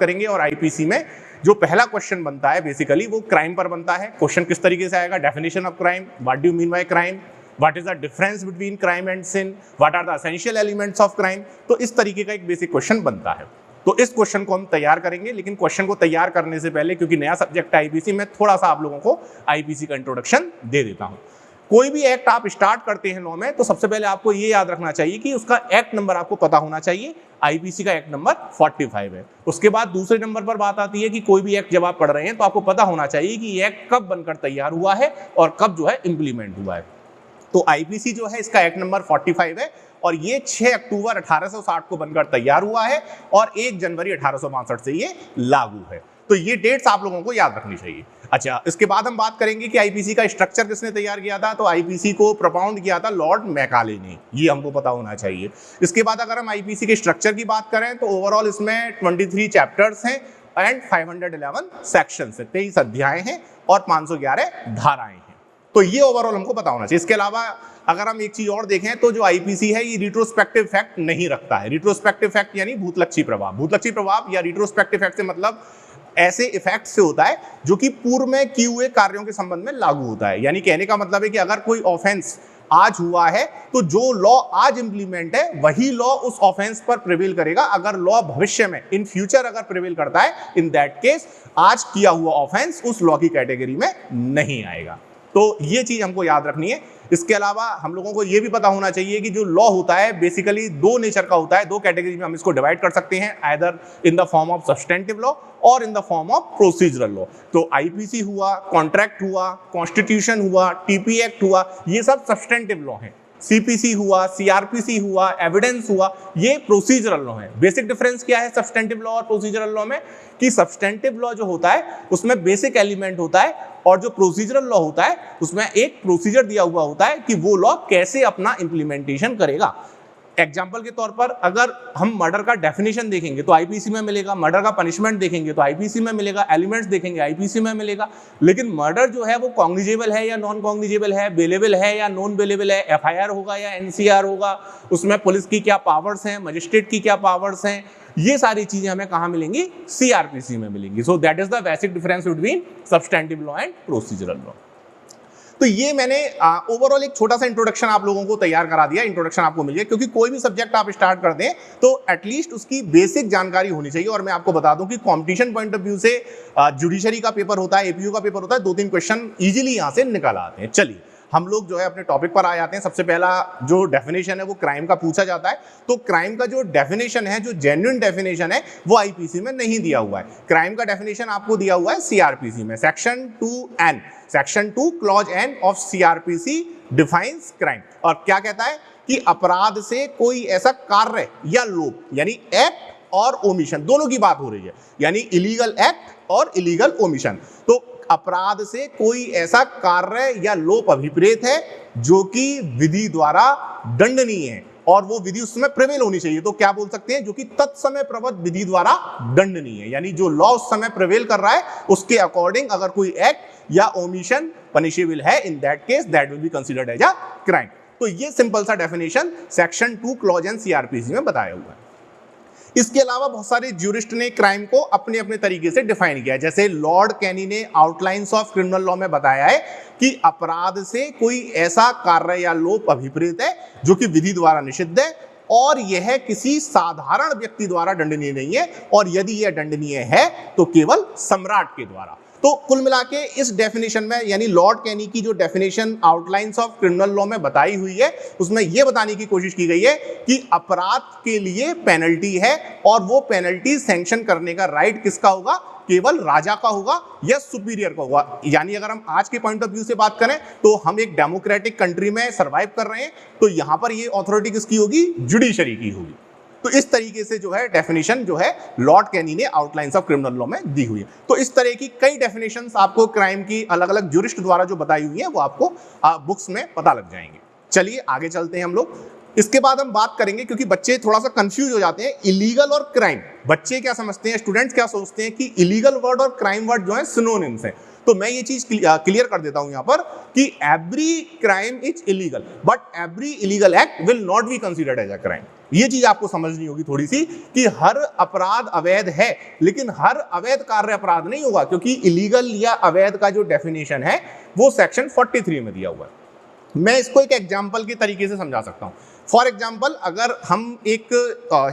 करेंगे और आईपीसी में जो पहला क्वेश्चन बनता है बेसिकली वो क्राइम पर बनता है। क्वेश्चन किस तरीके से आएगा, definition of crime, what do you mean by crime, what is the difference between crime and sin, what are the essential elements of crime. तो इस तरीके का एक बेसिक क्वेश्चन बनता है। तो इस क्वेश्चन को हम तैयार करेंगे, लेकिन क्वेश्चन को तैयार करने से पहले क्योंकि नया सब्जेक्ट है आईपीसी में, थोड़ा सा आप लोगों को आईपीसी का इंट्रोडक्शन दे देता हूं। कोई भी एक्ट आप स्टार्ट करते हैं लॉ में तो सबसे पहले आपको ये याद रखना चाहिए कि उसका एक्ट नंबर आपको पता होना चाहिए। आईपीसी का एक्ट नंबर 45 है। उसके बाद दूसरे नंबर पर बात आती है कि कोई भी एक्ट जब आप पढ़ रहे हैं तो आपको पता होना चाहिए कि ये एक्ट कब बनकर तैयार हुआ है और कब जो है इंप्लीमेंट हुआ है। तो आईपीसी जो है इसका एक्ट नंबर 45 है और ये 6 अक्टूबर 1860 को बनकर तैयार हुआ है और 1 जनवरी 1862 से ये लागू है। तो ये डेट्स आप लोगों को याद रखनी चाहिए। अच्छा, इसके बाद हम बात करेंगे कि आईपीसी का स्ट्रक्चर किसने तैयार किया था। तो आईपीसी को प्रोपाउंड किया था लॉर्ड मैकाले ने, ये हमको पता होना चाहिए। इसके बाद अगर हम आईपीसी के स्ट्रक्चर की बात करें तो ओवरऑल इसमें 23 चैप्टर्स हैं एंड 511 सेक्शंस है, 23 अध्याय हैं और 511 धाराएं हैं। तो ये ओवरऑल हमको पता होना चाहिए। इसके अलावा अगर हम एक चीज और देखें तो जो आईपीसी है ये रिट्रोस्पेक्टिव फैक्ट नहीं रखता है। रिट्रोस्पेक्टिव फैक्ट यानी भूतलक्षी प्रभाव। भूतलक्षी प्रभाव या रिट्रोस्पेक्टिव फैक्ट से मतलब ऐसे इफेक्ट से होता है जो कि पूर्व में किए हुए कार्यों के संबंध में लागू होता है। यानी कहने का मतलब है कि अगर कोई ऑफेंस आज हुआ है तो जो लॉ आज इंप्लीमेंट है वही लॉ उस ऑफेंस पर प्रिवेल करेगा। अगर लॉ भविष्य में इन फ्यूचर अगर प्रिवेल करता है, इन दैट केस आज किया हुआ ऑफेंस उस लॉ की कैटेगरी में नहीं आएगा। तो ये चीज हमको याद रखनी है। इसके अलावा हम लोगों को ये भी पता होना चाहिए कि जो लॉ होता है बेसिकली 2 नेचर का होता है। 2 कैटेगरी में हम इसको डिवाइड कर सकते हैं, either in the form of substantive law और in the form of procedural law. तो आईपीसी हुआ, कॉन्ट्रैक्ट हुआ, कॉन्स्टिट्यूशन हुआ, टीपी एक्ट हुआ, ये सब सब्सटेंटिव लॉ हैं। सीपीसी हुआ, सीआरपीसी हुआ, एविडेंस हुआ, ये प्रोसीजरल लॉ है। बेसिक डिफरेंस क्या है सब्सटेंटिव लॉ और प्रोसीजरल लॉ में कि सब्सटेंटिव लॉ जो होता है उसमें बेसिक एलिमेंट होता है और जो प्रोसीजरल लॉ होता है उसमें एक प्रोसीजर दिया हुआ होता है कि वो लॉ कैसे अपना इंप्लीमेंटेशन करेगा। एग्जाम्पल के तौर पर अगर हम मर्डर का डेफिनेशन देखेंगे तो आईपीसी में मिलेगा, मर्डर का पनिशमेंट देखेंगे तो आईपीसी में मिलेगा, एलिमेंट्स देखेंगे आईपीसी में मिलेगा। लेकिन मर्डर जो है वो कॉग्निजेबल है या नॉन कॉग्निजेबल है, बेलेबल है या नॉन बेलेबल है, एफआईआर होगा या एनसीआर होगा, उसमें पुलिस की क्या पावर्स हैं, मजिस्ट्रेट की क्या पावर्स हैं, ये सारी चीजें हमें कहां मिलेंगी, सीआरपीसी में मिलेंगी। So that is the basic difference between substantive law and procedural law. तो ये मैंने ओवरऑल एक छोटा सा इंट्रोडक्शन आप लोगों को तैयार करा दिया। इंट्रोडक्शन आपको मिल गया क्योंकि कोई भी सब्जेक्ट आप स्टार्ट कर दें तो एटलीस्ट उसकी बेसिक जानकारी होनी चाहिए। और मैं आपको बता दूं कि कंपटीशन पॉइंट ऑफ व्यू से जुडिशरी का पेपर होता है, एपीयू का पेपर होता है, 2-3 क्वेश्चन इजीली यहां से निकल आते हैं। चलिए हम लोग जो है अपने टॉपिक पर आ जाते हैं। सबसे पहला जो डेफिनेशन है वो क्राइम का पूछा जाता है। तो क्राइम का जो डेफिनेशन है, जो जेन्युइन डेफिनेशन है, वो आईपीसी में नहीं दिया हुआ है। क्राइम का डेफिनेशन आपको दिया हुआ है सीआरपीसी में, section 2N, section 2 clause N of CrPC defines crime. और क्या कहता है कि अपराध से कोई ऐसा कार्य या लोप, यानी एक्ट और ओमिशन दोनों की बात हो रही है, यानी इलीगल एक्ट और इलीगल ओमिशन। तो अपराध से कोई ऐसा कार्य या लोप अभिप्रेत है जो कि विधि द्वारा दंडनीय है और वो विधि उस समय प्रिवेल होनी चाहिए। तो क्या बोल सकते हैं, जो कि तत्समय प्रबद्ध विधि द्वारा दंडनीय है, यानी जो लॉ उस समय प्रिवेल कर रहा है उसके अकॉर्डिंग अगर कोई एक्ट या ओमिशन पनिशेबल है, in that case that will be considered as a crime. तो ये सिंपल सा definition section 2 clause N CrPC में बताया हुआ है। इसके अलावा बहुत सारे ज्यूरिस्ट ने क्राइम को अपने अपने तरीके से डिफाइन किया है। जैसे लॉर्ड कैनी ने आउटलाइंस ऑफ क्रिमिनल लॉ में बताया है कि अपराध से कोई ऐसा कार्य या लोप अभिप्रेत है जो कि विधि द्वारा निषिद्ध है और यह किसी साधारण व्यक्ति द्वारा दंडनीय नहीं है, और यदि यह दंडनीय है तो केवल सम्राट के द्वारा। तो कुल मिला के इस डेफिनेशन में, यानी लॉर्ड कैनी की जो definition outlines of criminal law में बताई हुई है, उसमें यह बताने की कोशिश की गई है कि अपराध के लिए पेनल्टी है और वो पेनल्टी सैंक्शन करने का राइट किसका होगा, केवल राजा का होगा या सुपीरियर का होगा। यानी अगर हम आज के पॉइंट ऑफ व्यू से बात करें तो हम एक डेमोक्रेटिक कंट्री में सर्वाइव कर रहे हैं, तो यहां पर ये अथॉरिटी किसकी होगी, जुडिशरी की होगी। तो इस तरीके से जो है डेफिनेशन जो है लॉर्ड कैनी ने आउटलाइंस ऑफ क्रिमिनल लॉ में दी हुई है। तो इस तरह की कई डेफिनेशंस आपको क्राइम की अलग अलग ज्यूरिस्ट द्वारा जो बताई हुई है वो आपको बुक्स में पता लग जाएंगे। चलिए आगे चलते हैं हम लोग। इसके बाद हम बात करेंगे, क्योंकि बच्चे थोड़ा सा कंफ्यूज हो जाते हैं, इलीगल और क्राइम। बच्चे क्या समझते हैं, स्टूडेंट्स क्या सोचते हैं कि इलीगल वर्ड और क्राइम वर्ड जो है सिनोनिम्स हैं। तो मैं ये चीज क्लियर कर देता हूं यहां पर कि every crime is illegal but every illegal act will not be considered as a crime. ये चीज आपको समझनी होगी थोड़ी सी कि हर अपराध अवैध है लेकिन हर अवैध कार्य अपराध नहीं होगा, क्योंकि इलीगल या अवैध का जो डेफिनेशन है वो सेक्शन 43 में दिया हुआ है। मैं इसको एक एग्जाम्पल के तरीके से समझा सकता हूं। फॉर एग्जाम्पल, अगर हम एक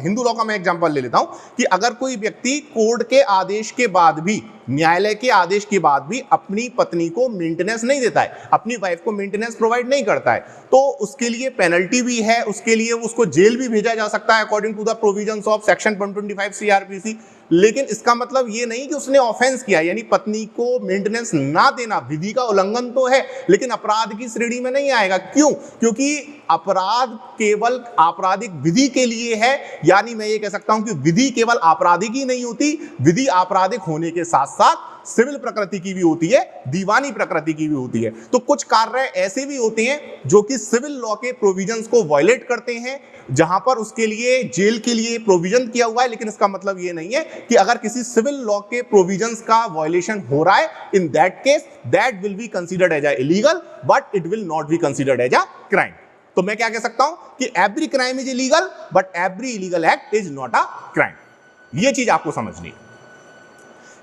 हिंदू लॉ का मैं एग्जाम्पल ले लेता हूं कि अगर कोई व्यक्ति कोर्ट के आदेश के बाद भी, न्यायालय के आदेश के बाद भी अपनी पत्नी को मेंटेनेंस नहीं देता है, अपनी वाइफ को मेंटेनेंस प्रोवाइड नहीं करता है, तो उसके लिए पेनल्टी भी है, उसके लिए उसको जेल भी भेजा जा सकता है according to the provisions of section 125 CrPC. लेकिन इसका मतलब ये नहीं कि उसने ऑफेंस किया, यानी पत्नी को मेंटेनेंस ना देना विधि का उल्लंघन तो है लेकिन अपराध की श्रेणी में नहीं आएगा। क्यों? क्योंकि अपराध केवल आपराधिक विधि के लिए है, यानी मैं ये कह सकता हूं कि विधि केवल आपराधिक ही नहीं होती, विधि आपराधिक होने के साथ साथ सिविल प्रकृति की भी होती है, दीवानी प्रकृति की भी होती है। तो कुछ कार्य ऐसे भी होते हैं जो कि सिविल लॉ के प्रोविजंस को वायलेट करते हैं, जहां पर उसके लिए जेल के लिए प्रोविजन किया हुआ है, लेकिन इसका मतलब ये नहीं है कि अगर किसी सिविल लॉ के प्रोविजंस का वायलेशन हो रहा है, in that case that will be considered as a illegal but it will not be considered as a crime. तो मैं क्या कह सकता हूं कि every crime is illegal but every illegal act is not a crime. ये चीज आपको समझनी है।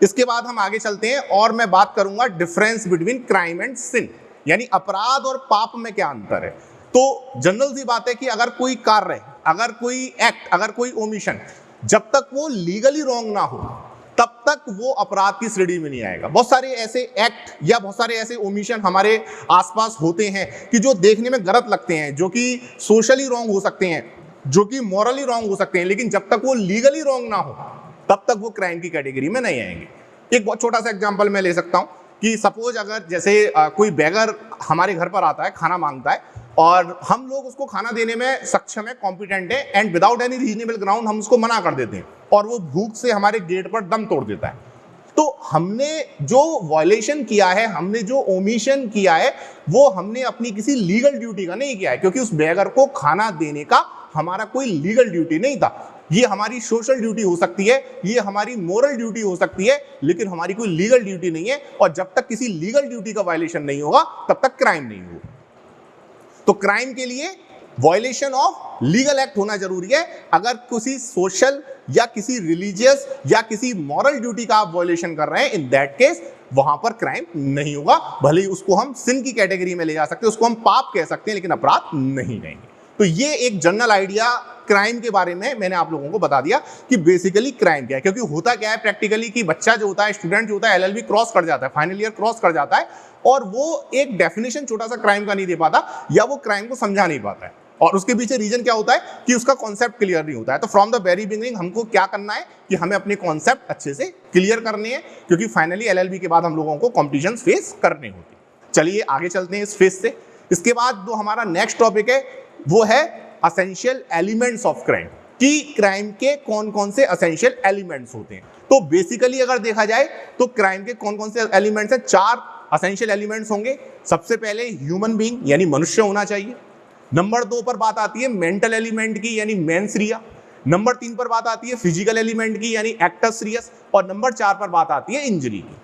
इसके बाद हम आगे चलते हैं और मैं बात करूंगा डिफरेंस बिटवीन क्राइम एंड सिन, यानी अपराध और पाप में क्या अंतर है। तो जनरल सी बात है कि अगर कोई कार्य, अगर कोई एक्ट, अगर कोई ओमिशन, जब तक वो लीगली रॉन्ग ना हो तब तक वो अपराध की श्रेणी में नहीं आएगा। बहुत सारे ऐसे एक्ट या बहुत सारे ऐसे ओमिशन हमारे आसपास होते हैं कि जो देखने में गलत लगते हैं, जो कि सोशली रॉन्ग हो सकते हैं, जो कि मॉरली रॉन्ग हो सकते हैं, लेकिन जब तक वो लीगली रॉन्ग ना हो तब तक वो क्राइम की कैटेगरी में नहीं आएंगे। एक बहुत छोटा सा एग्जांपल मैं ले सकता हूं कि सपोज अगर जैसे कोई बेगर हमारे घर पर आता है, खाना मांगता है और हम लोग उसको खाना देने में सक्षम है, कॉम्पिटेंट है, and without any reasonable ground हम उसको मना कर देते हैं और वो भूख से हमारे गेट पर दम तोड़ देता है। तो हमने जो वायलेशन किया है, हमने जो ओमिशन किया है, वो हमने अपनी किसी लीगल ड्यूटी का नहीं किया है, क्योंकि उस बेगर को खाना देने का हमारा कोई लीगल ड्यूटी नहीं था। ये हमारी सोशल ड्यूटी हो सकती है, ये हमारी मोरल ड्यूटी हो सकती है, लेकिन हमारी कोई लीगल ड्यूटी नहीं है। और जब तक किसी लीगल ड्यूटी का वायलेशन नहीं होगा तब तक क्राइम नहीं होगा। तो क्राइम के लिए वायलेशन ऑफ लीगल एक्ट होना जरूरी है। अगर किसी सोशल या किसी रिलीजियस या किसी मॉरल ड्यूटी का आप वायलेशन कर रहे हैं, इन दैट केस वहां पर क्राइम नहीं होगा। भले ही उसको हम सिन की कैटेगरी में ले जा सकते हैं, उसको हम पाप कह सकते हैं, लेकिन अपराध नहीं कहेंगे। तो ये एक जनरल आइडिया क्राइम के बारे में मैंने आप लोगों को बता दिया कि बेसिकली क्राइम क्या है। क्योंकि होता क्या है प्रैक्टिकली कि बच्चा जो होता है, स्टूडेंट जो होता है, एलएलबी क्रॉस कर जाता है, फाइनल ईयर क्रॉस कर जाता है और वो एक डेफिनेशन छोटा सा क्राइम का नहीं दे पाता या वो क्राइम को समझा नहीं पाता है। और उसके पीछे रीजन क्या होता है कि उसका कॉन्सेप्ट क्लियर नहीं होता है। तो फ्रॉम द वेरी बिगिनिंग हमको क्या करना है कि हमें अपने कॉन्सेप्ट अच्छे से क्लियर करने हैं, क्योंकि फाइनली एलएलबी के बाद हम लोगों को कॉम्पिटिशन फेस करने होते हैं। चलिए आगे चलते हैं इस फेस से। इसके बाद जो हमारा नेक्स्ट टॉपिक है वो है असेंशियल एलिमेंट्स ऑफ क्राइम, कि क्राइम के कौन कौन से असेंशियल एलिमेंट्स होते हैं। तो बेसिकली अगर देखा जाए तो क्राइम के कौन कौन से एलिमेंट्स हैं, 4 असेंशियल एलिमेंट्स होंगे। सबसे पहले ह्यूमन बीइंग यानी मनुष्य होना चाहिए। नंबर 2 पर बात आती है मेंटल एलिमेंट की यानी मेंस रिया। नंबर 3 पर बात आती है फिजिकल एलिमेंट की यानी एक्टस रियस। और नंबर 4 पर बात आती है इंजरी की।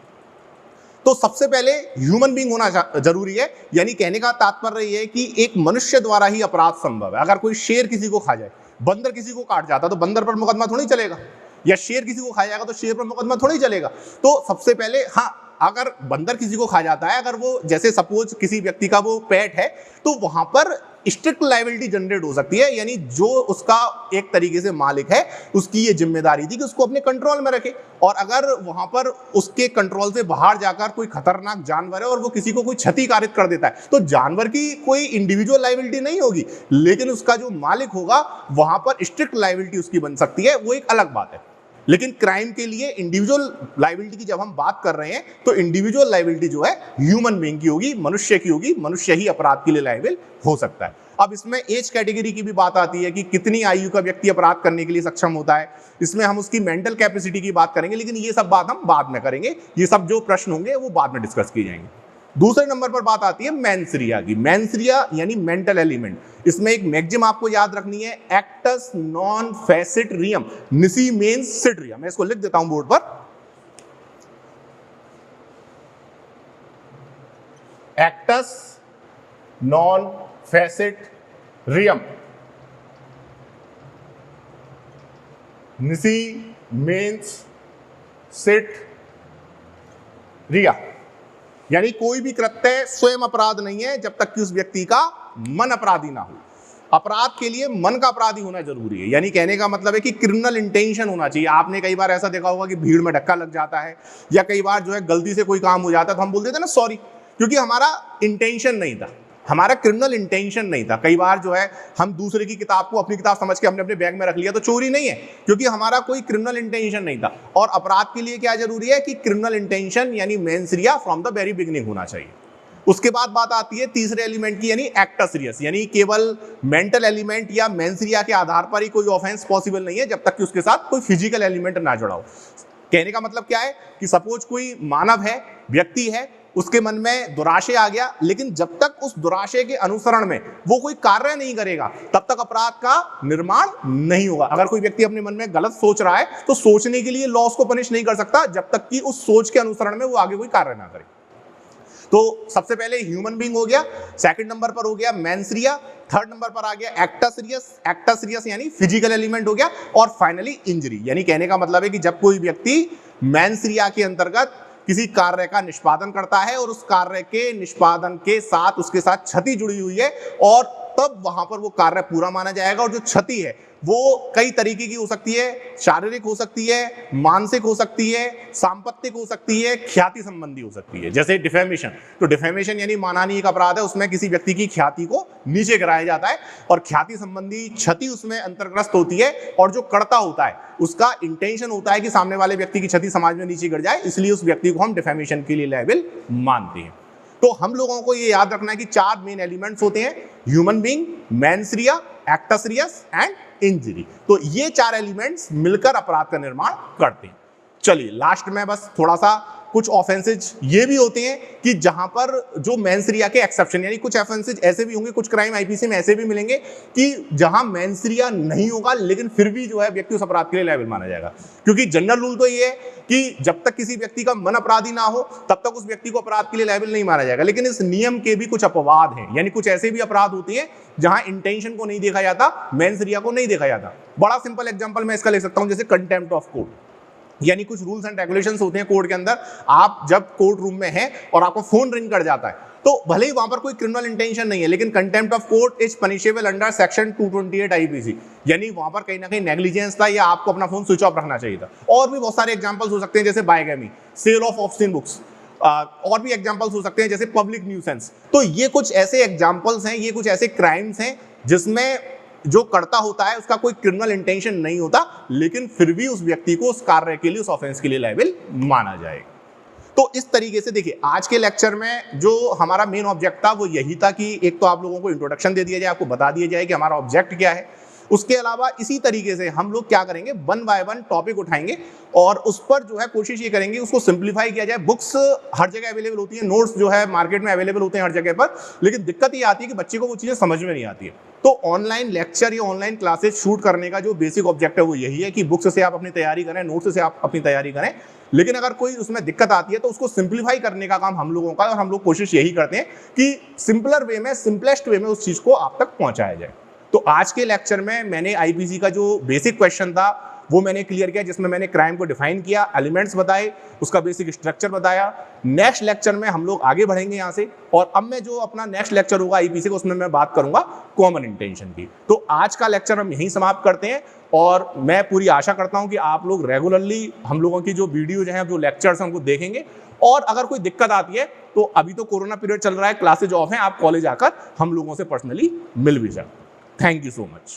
तो सबसे पहले ह्यूमन बीइंग होना जरूरी है, यानी कहने का तात्पर्य यह है कि एक मनुष्य द्वारा ही अपराध संभव है। अगर कोई शेर किसी को खा जाए, बंदर किसी को काट जाता तो बंदर पर मुकदमा थोड़ी चलेगा, या शेर किसी को खा जाएगा तो शेर पर मुकदमा थोड़ी चलेगा। तो सबसे पहले हाँ, अगर बंदर किसी को खा जाता है, अगर वो जैसे सपोज किसी व्यक्ति का वो पेट है, तो वहां पर स्ट्रिक्ट लायबिलिटी जनरेट हो सकती है, यानी जो उसका एक तरीके से मालिक है उसकी ये जिम्मेदारी थी कि उसको अपने कंट्रोल में रखे। और अगर वहां पर उसके कंट्रोल से बाहर जाकर कोई खतरनाक जानवर है और वो किसी को कोई क्षति कारित कर देता है, तो जानवर की कोई इंडिविजुअल लायबिलिटी नहीं होगी, लेकिन उसका जो मालिक होगा वहां पर स्ट्रिक्ट लायबिलिटी उसकी बन सकती है, वो एक अलग बात है। लेकिन क्राइम के लिए इंडिविजुअल लायबिलिटी की जब हम बात कर रहे हैं तो इंडिविजुअल लायबिलिटी जो है ह्यूमन बीइंग की होगी, मनुष्य की होगी। मनुष्य ही अपराध के लिए लायबिल हो सकता है। अब इसमें एज कैटेगरी की भी बात आती है कि कितनी आयु का व्यक्ति अपराध करने के लिए सक्षम होता है। इसमें हम उसकी मेंटल कैपेसिटी की बात करेंगे, लेकिन ये सब बात हम बाद में करेंगे। ये सब जो प्रश्न होंगे वो बाद में डिस्कस किए जाएंगे। दूसरे नंबर पर बात आती है मेंस रिया की। मेंस रिया यानी मेंटल एलिमेंट। इसमें एक मैक्सिम आपको याद रखनी है, acts non face it रियम निसी mains seat रिया। मैं इसको लिख देता हूं बोर्ड पर। Acts non face it रियम, निसी mains seat रिया। यानी कोई भी कृत्य स्वयं अपराध नहीं है जब तक कि उस व्यक्ति का मन अपराधी ना हो। अपराध के लिए मन का अपराधी होना जरूरी है। यानी कहने का मतलब है कि क्रिमिनल इंटेंशन होना चाहिए। आपने कई बार ऐसा देखा होगा कि भीड़ में धक्का लग जाता है या कई बार जो है गलती से कोई काम हो जाता है तो हम बोल देते हैं ना सॉरी, क्योंकि हमारा इंटेंशन नहीं था, हमारा क्रिमिनल इंटेंशन नहीं था। कई बार जो है हम दूसरे की किताब को अपनी किताब समझ के हमने अपने बैग में रख लिया तो चोरी नहीं है, क्योंकि हमारा कोई क्रिमिनल इंटेंशन नहीं था। और अपराध के लिए क्या जरूरी है कि क्रिमिनल इंटेंशन यानी mains Riya from the very beginning होना चाहिए। उसके बाद बात आती है तीसरे एलिमेंट की यानी एक्टस रियस, यानी केवल मेंटल एलिमेंट या मेंस रिया के आधार पर ही कोई ऑफेंस पॉसिबल नहीं है जब तक कि उसके साथ कोई फिजिकल एलिमेंट ना जुड़ा हो। कहने का मतलब क्या है कि सपोज कोई मानव है, व्यक्ति है, उसके मन में दुराशय आ गया, लेकिन जब तक उस दुराशय के अनुसरण में वो कोई कार्य नहीं करेगा तब तक अपराध का निर्माण नहीं होगा। अगर कोई व्यक्ति अपने मन में गलत सोच रहा है तो सोचने के लिए लॉ उसको पनिश नहीं कर सकता जब तक कि उस सोच के अनुसरण में वो आगे कोई कार्य ना करे। तो सबसे पहले ह्यूमन बीइंग हो गया, सेकंड नंबर पर हो गया मेंस रिया, थर्ड नंबर पर आ गया एक्टस रियस यानी फिजिकल एलिमेंट हो गया, और फाइनली इंजरी। यानी कहने का मतलब है कि जब कोई व्यक्ति मेंस रिया के अंतर्गत किसी कार्य का निष्पादन करता है और उस कार्य के निष्पादन के साथ उसके साथ क्षति जुड़ी हुई है, और तब वहां पर वो कार्य पूरा माना जाएगा। और जो क्षति है वो कई तरीके की हो सकती है, शारीरिक हो सकती है, मानसिक हो सकती है, सांपत्तिक हो सकती है, ख्याति संबंधी हो सकती है। जैसे डिफेमेशन, तो डिफेमेशन यानी मानहानि का अपराध है, उसमें किसी व्यक्ति की ख्याति को नीचे गिराया जाता है और ख्याति संबंधी क्षति उसमें अंतर्ग्रस्त होती है। और जो कर्ता होता है उसका इंटेंशन होता है कि सामने वाले व्यक्ति की क्षति समाज में नीचे गिर जाए, इसलिए उस व्यक्ति को हम डिफेमेशन के लिए लायबल मानते हैं। तो हम लोगों को ये याद रखना है कि चार मेन एलिमेंट्स होते हैं, human being, mens rea, actus reus and injury. तो ये चार एलिमेंट्स मिलकर अपराध का निर्माण करते हैं। चलिए लास्ट में बस थोड़ा सा कुछ ऑफेंसेज ये भी होते हैं कि जहां पर जो मेंस रिया के एक्सेप्शन, यानी कुछ ऑफेंसेज ऐसे भी होंगे, कुछ क्राइम आईपीसी में ऐसे भी मिलेंगे कि जहां मेंस रिया नहीं होगा लेकिन फिर भी जो है व्यक्ति उस अपराध के लिए लायबल माना जाएगा। क्योंकि जनरल रूल तो ये है कि जब तक किसी व्यक्ति का मन अपराधी ना हो तब तक उस व्यक्ति को अपराध के लिए लायबल नहीं माना जाएगा। लेकिन इस नियम के भी कुछ अपवाद हैं, यानी कुछ ऐसे भी अपराध होते हैं जहां इंटेंशन को नहीं देखा जाता, मेंस रिया को नहीं देखा जाता। बड़ा सिंपल एग्जांपल मैं इसका ले सकता हूं, जैसे कंटेम्प्ट ऑफ कोर्ट, यानी कुछ रूल्स एंड रेगुलेशंस होते हैं कोर्ट के अंदर। आप जब कोर्ट रूम में हैं और आपको फोन रिंग कर जाता है तो भले ही वहां पर कोई क्रिमिनल इंटेंशन नहीं है, लेकिन contempt of court is punishable under section 228 IPC, यानी वहां पर कहीं ना कहीं नेग्लिजेंस था या आपको अपना फोन स्विच ऑफ रखना चाहिए था। और भी बहुत सारे एग्जांपल्स हो सकते हैं, जैसे बायगैमी, सेल ऑफ ऑब्ससीन बुक्स, और भी एग्जांपल्स हो सकते हैं जैसे पब्लिक न्यूसेंस। तो ये कुछ ऐसे एग्जांपल्स हैं, ये कुछ ऐसे क्राइम्स हैं जिसमें जो करता होता है उसका कोई क्रिमिनल इंटेंशन नहीं होता, लेकिन फिर भी उस व्यक्ति को उस कार्य के लिए, उस ऑफेंस के लिए लायबल माना जाएगा। तो इस तरीके से देखिए आज के लेक्चर में जो हमारा मेन ऑब्जेक्ट था वो यही था कि एक तो आप लोगों को इंट्रोडक्शन दे दिया जाए, आपको बता दिया जाए कि हमारा ऑब्जेक्ट क्या है। उसके अलावा इसी तरीके से हम लोग क्या करेंगे, वन बाय वन टॉपिक उठाएंगे और उस पर जो है कोशिश ये करेंगे उसको सिंप्लीफाई किया जाए। बुक्स हर जगह अवेलेबल होती है, नोट्स जो है मार्केट में अवेलेबल होते हैं हर जगह पर, लेकिन दिक्कत ये आती है कि बच्चे को वो चीज़ें समझ में नहीं आती है। तो ऑनलाइन लेक्चर या ऑनलाइन क्लासेस शूट करने का जो बेसिक ऑब्जेक्ट है वो यही है कि बुक्स से आप अपनी तैयारी करें, नोट्स से आप अपनी तैयारी करें, लेकिन अगर कोई उसमें दिक्कत आती है तो उसको सिंप्लीफाई करने का काम हम लोगों का है और हम लोग कोशिश यही करते हैं कि सिंपलर वे में, सिंपलेस्ट वे में उस चीज़ को आप तक पहुंचाया जाए। तो आज के लेक्चर में मैंने आईपीसी का जो बेसिक क्वेश्चन था वो मैंने क्लियर किया, जिसमें मैंने क्राइम को डिफाइन किया, एलिमेंट्स बताए, उसका बेसिक स्ट्रक्चर बताया। नेक्स्ट लेक्चर में हम लोग आगे बढ़ेंगे यहाँ से, और अब मैं जो अपना नेक्स्ट लेक्चर होगा आईपीसी का उसमें मैं बात करूंगा कॉमन इंटेंशन की। तो आज का लेक्चर हम यहीं समाप्त करते हैं और मैं पूरी आशा करता हूं कि आप लोग रेगुलरली हम लोगों की जो वीडियोज हैं, जो लेक्चर्स हैं उनको देखेंगे। और अगर कोई दिक्कत आती है तो अभी तो कोरोना पीरियड चल रहा है, क्लासेज ऑफ हैं, आप कॉलेज आकर हम लोगों से पर्सनली मिल भी जाए। Thank you so much.